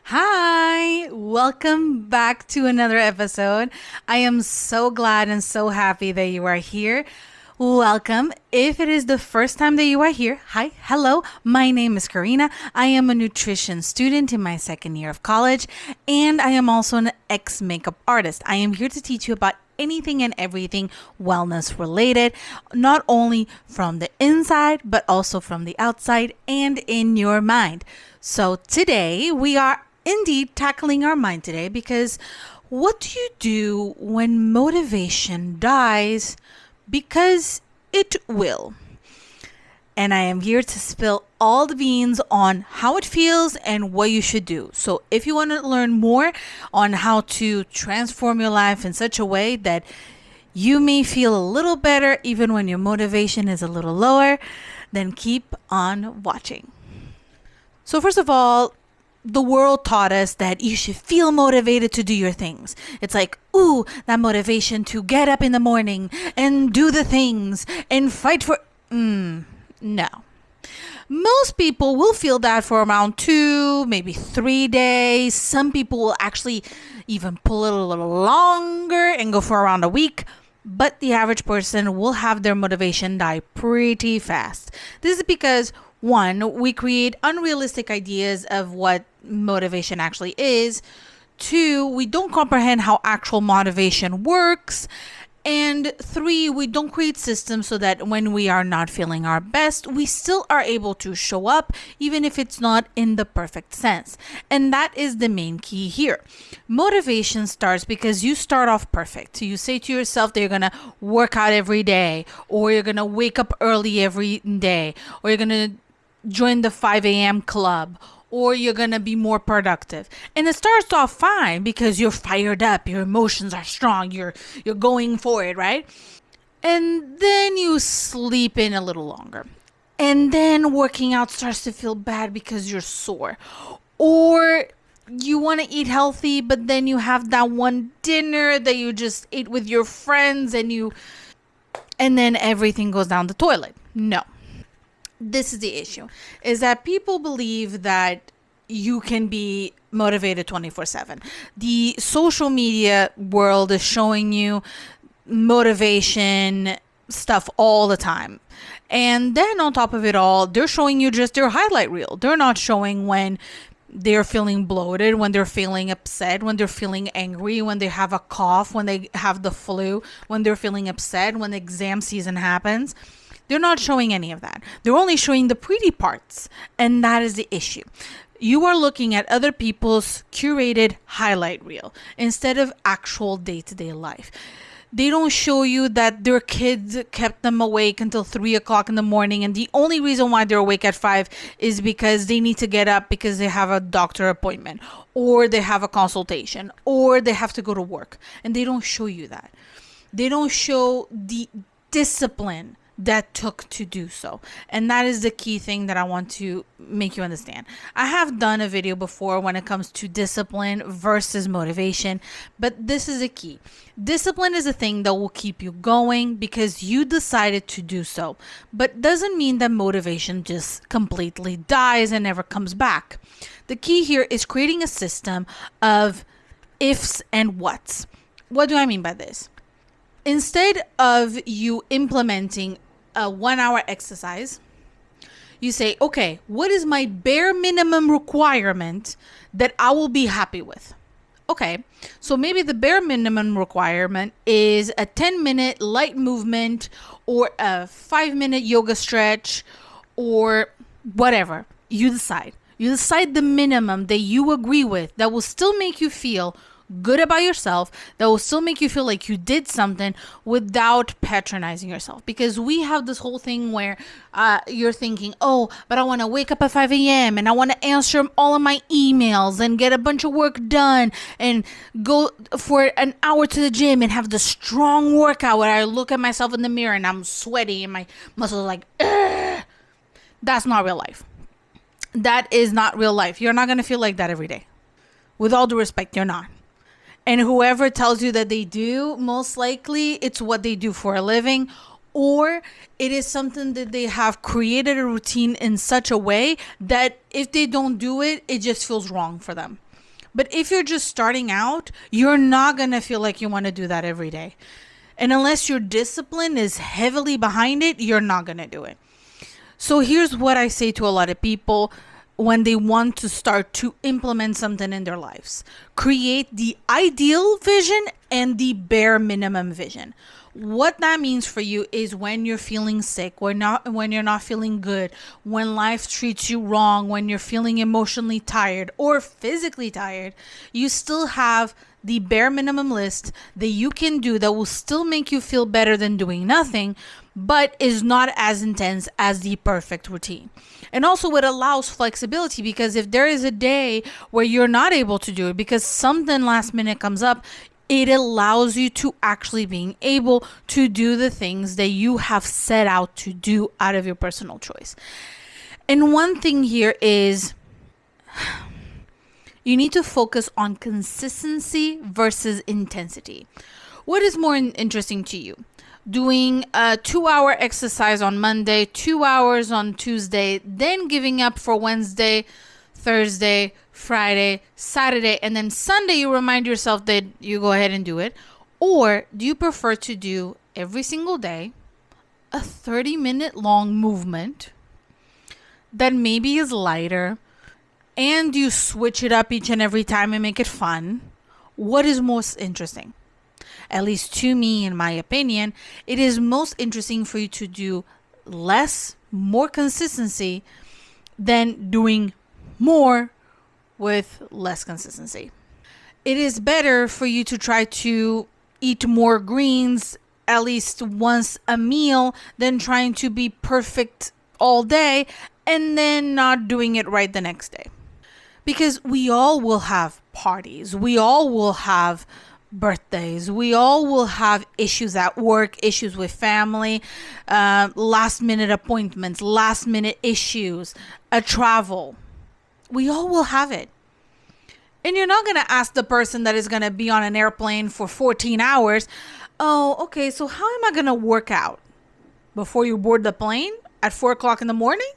Hi, welcome back to another episode. I am so glad and so happy that you are here. Welcome. If it is the first time that you are here, hi, hello. My name is Karina. I am a nutrition student in my second year of college, and I am also an ex makeup artist. I am here to teach you about anything and everything wellness related, not only from the inside, but also from the outside and in your mind. So today we are indeed tackling our mind today because what do you do when motivation dies? Because it will. And I am here to spill all the beans on how it feels and what you should do. So if you want to learn more on how to transform your life in such a way that you may feel a little better even when your motivation is a little lower, then keep on watching. So first of all, the world taught us that you should feel motivated to do your things. It's like, ooh, that motivation to get up in the morning and do the things and fight for. No. Most people will feel that for around 2, maybe 3 days. Some people will actually even pull it a little longer and go for around a week. But the average person will have their motivation die pretty fast. This is because one, we create unrealistic ideas of what motivation actually is. Two, we don't comprehend how actual motivation works. And three, we don't create systems so that when we are not feeling our best, we still are able to show up, even if it's not in the perfect sense. And that is the main key here. Motivation starts because you start off perfect. You say to yourself that you're going to work out every day, or you're going to wake up early every day, or you're going to join the 5 a.m. club, or you're going to be more productive. And it starts off fine because you're fired up, your emotions are strong, you're going for it, right? And then you sleep in a little longer. And then working out starts to feel bad because you're sore. Or you want to eat healthy, but then you have that one dinner that you just ate with your friends and then everything goes down the toilet. No. This is the issue, is that people believe that you can be motivated 24/7. The social media world is showing you motivation stuff all the time. And then on top of it all, they're showing you just their highlight reel. They're not showing when they're feeling bloated, when they're feeling upset, when they're feeling angry, when they have a cough, when they have the flu, when they're feeling upset, when the exam season happens. They're not showing any of that. They're only showing the pretty parts. And that is the issue. You are looking at other people's curated highlight reel instead of actual day-to-day life. They don't show you that their kids kept them awake until 3 o'clock in the morning. And the only reason why they're awake at 5 is because they need to get up because they have a doctor appointment, or they have a consultation, or they have to go to work. And they don't show you that. They don't show the discipline that took to do so. And that is the key thing that I want to make you understand. I have done a video before when it comes to discipline versus motivation, but this is a key. Discipline is a thing that will keep you going because you decided to do so, but doesn't mean that motivation just completely dies and never comes back. The key here is creating a system of ifs and whats. What do I mean by this? Instead of you implementing a 1-hour exercise, you say, okay, what is my bare minimum requirement that I will be happy with? Okay, so maybe the bare minimum requirement is a 10-minute light movement or a 5-minute yoga stretch or whatever. You decide. You decide the minimum that you agree with that will still make you feel good about yourself, that will still make you feel like you did something without patronizing yourself. Because we have this whole thing where you're thinking, oh, but I want to wake up at 5 a.m. and I want to answer all of my emails and get a bunch of work done and go for an hour to the gym and have the strong workout where I look at myself in the mirror and I'm sweaty and my muscles are like, ugh. That's not real life. That is not real life. You're not going to feel like that every day. With all due respect, you're not. And whoever tells you that they do, most likely it's what they do for a living, or it is something that they have created a routine in such a way that if they don't do it, it just feels wrong for them. But if you're just starting out, you're not going to feel like you want to do that every day. And unless your discipline is heavily behind it, you're not going to do it. So here's what I say to a lot of people when they want to start to implement something in their lives. Create the ideal vision and the bare minimum vision. What that means for you is when you're feeling sick, when you're not feeling good, when life treats you wrong, when you're feeling emotionally tired or physically tired, you still have the bare minimum list that you can do that will still make you feel better than doing nothing, but is not as intense as the perfect routine. And also it allows flexibility, because if there is a day where you're not able to do it because something last minute comes up, it allows you to actually being able to do the things that you have set out to do out of your personal choice. And one thing here is you need to focus on consistency versus intensity. What is more interesting to you? Doing a 2-hour exercise on Monday, 2 hours on Tuesday, then giving up for Wednesday, Thursday, Friday, Saturday, and then Sunday you remind yourself that you go ahead and do it? Or do you prefer to do every single day a 30-minute long movement that maybe is lighter, and you switch it up each and every time and make it fun? What is most interesting? At least to me, in my opinion, it is most interesting for you to do less, more consistency than doing more with less consistency. It is better for you to try to eat more greens at least once a meal than trying to be perfect all day and then not doing it right the next day. Because we all will have parties, we all will have birthdays, we all will have issues at work, issues with family, last minute appointments, last minute issues, a travel. We all will have it. And you're not going to ask the person that is going to be on an airplane for 14 hours, oh, okay, so how am I going to work out? Before you board the plane at 4 o'clock in the morning?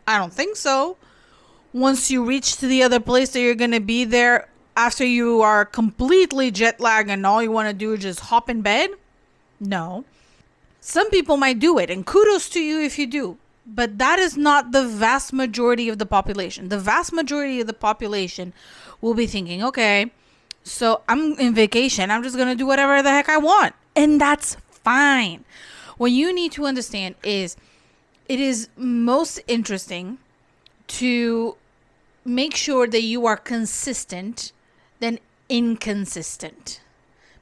I don't think so. Once you reach to the other place that you're going to be there after you are completely jet lagged and all you want to do is just hop in bed? No. Some people might do it, and kudos to you if you do. But that is not the vast majority of the population. The vast majority of the population will be thinking, okay, so I'm in vacation. I'm just going to do whatever the heck I want. And that's fine. What you need to understand is it is most interesting to make sure that you are consistent than inconsistent.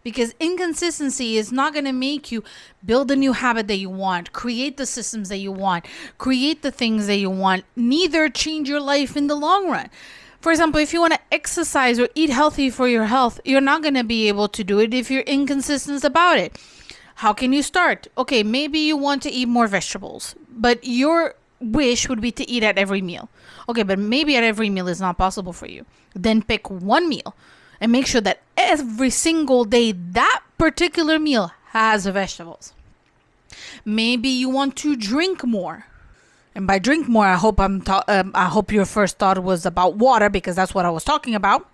Because inconsistency is not going to make you build a new habit that you want, create the systems that you want, create the things that you want, neither change your life in the long run. For example, if you want to exercise or eat healthy for your health, you're not going to be able to do it if you're inconsistent about it. How can you start? Okay, maybe you want to eat more vegetables, but your wish would be to eat at every meal. Okay, but maybe at every meal is not possible for you. Then pick one meal and make sure that every single day that particular meal has vegetables. Maybe you want to drink more. And by drink more, I hope your first thought was about water, because that's what I was talking about.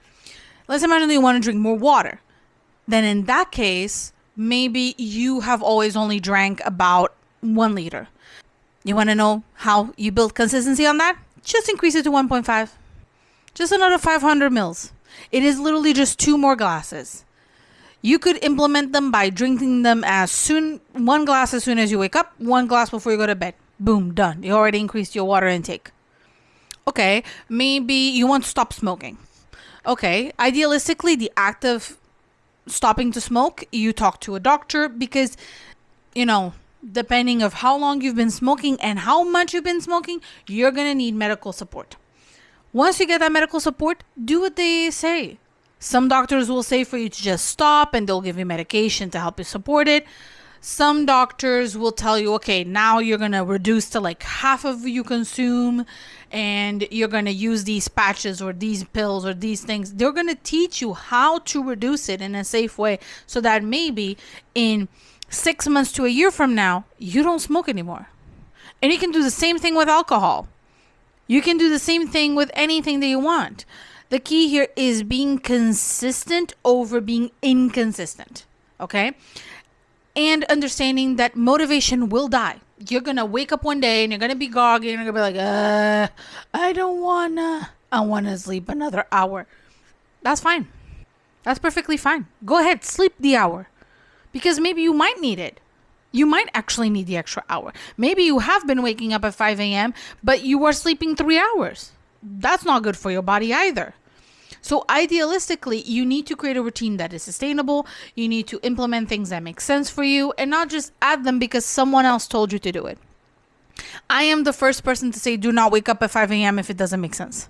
Let's imagine that you want to drink more water. Then in that case, maybe you have always only drank about 1 liter. You want to know how you build consistency on that? Just increase it to 1.5. Just another 500 mils. It is literally just 2 more glasses. You could implement them by drinking them one glass as soon as you wake up, 1 glass before you go to bed. Boom, done. You already increased your water intake. Okay, maybe you want to stop smoking. Okay, idealistically, the act of stopping to smoke, you talk to a doctor, because, depending of how long you've been smoking and how much you've been smoking, you're going to need medical support. Once you get that medical support, do what they say. Some doctors will say for you to just stop, and they'll give you medication to help you support it. Some doctors will tell you, okay, now you're going to reduce to like half of you consume, and you're going to use these patches or these pills or these things. They're going to teach you how to reduce it in a safe way, so that maybe in 6 months to a year from now, you don't smoke anymore. And you can do the same thing with alcohol. You can do the same thing with anything that you want. The key here is being consistent over being inconsistent. Okay? And understanding that motivation will die. You're going to wake up one day and you're going to be groggy and you're going to be like, I don't wanna. I want to sleep another hour. That's fine. That's perfectly fine. Go ahead, sleep the hour. Because maybe you might need it. You might actually need the extra hour. Maybe you have been waking up at 5 a.m., but you are sleeping 3 hours. That's not good for your body either. So idealistically, you need to create a routine that is sustainable. You need to implement things that make sense for you and not just add them because someone else told you to do it. I am the first person to say do not wake up at 5 a.m. if it doesn't make sense.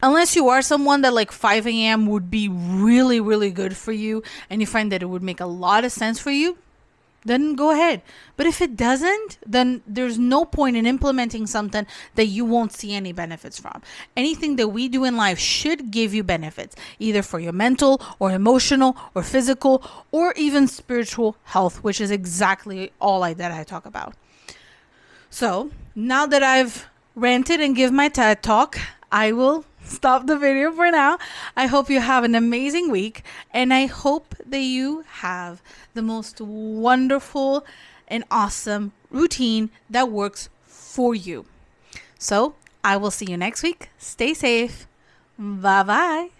Unless you are someone that like 5 a.m. would be really, really good for you and you find that it would make a lot of sense for you, then go ahead. But if it doesn't, then there's no point in implementing something that you won't see any benefits from. Anything that we do in life should give you benefits, either for your mental or emotional or physical or even spiritual health, which is exactly all that I talk about. So now that I've ranted and give my TED talk, I will stop the video for now. I hope you have an amazing week, and I hope that you have the most wonderful and awesome routine that works for you. So I will see you next week. Stay safe. Bye bye.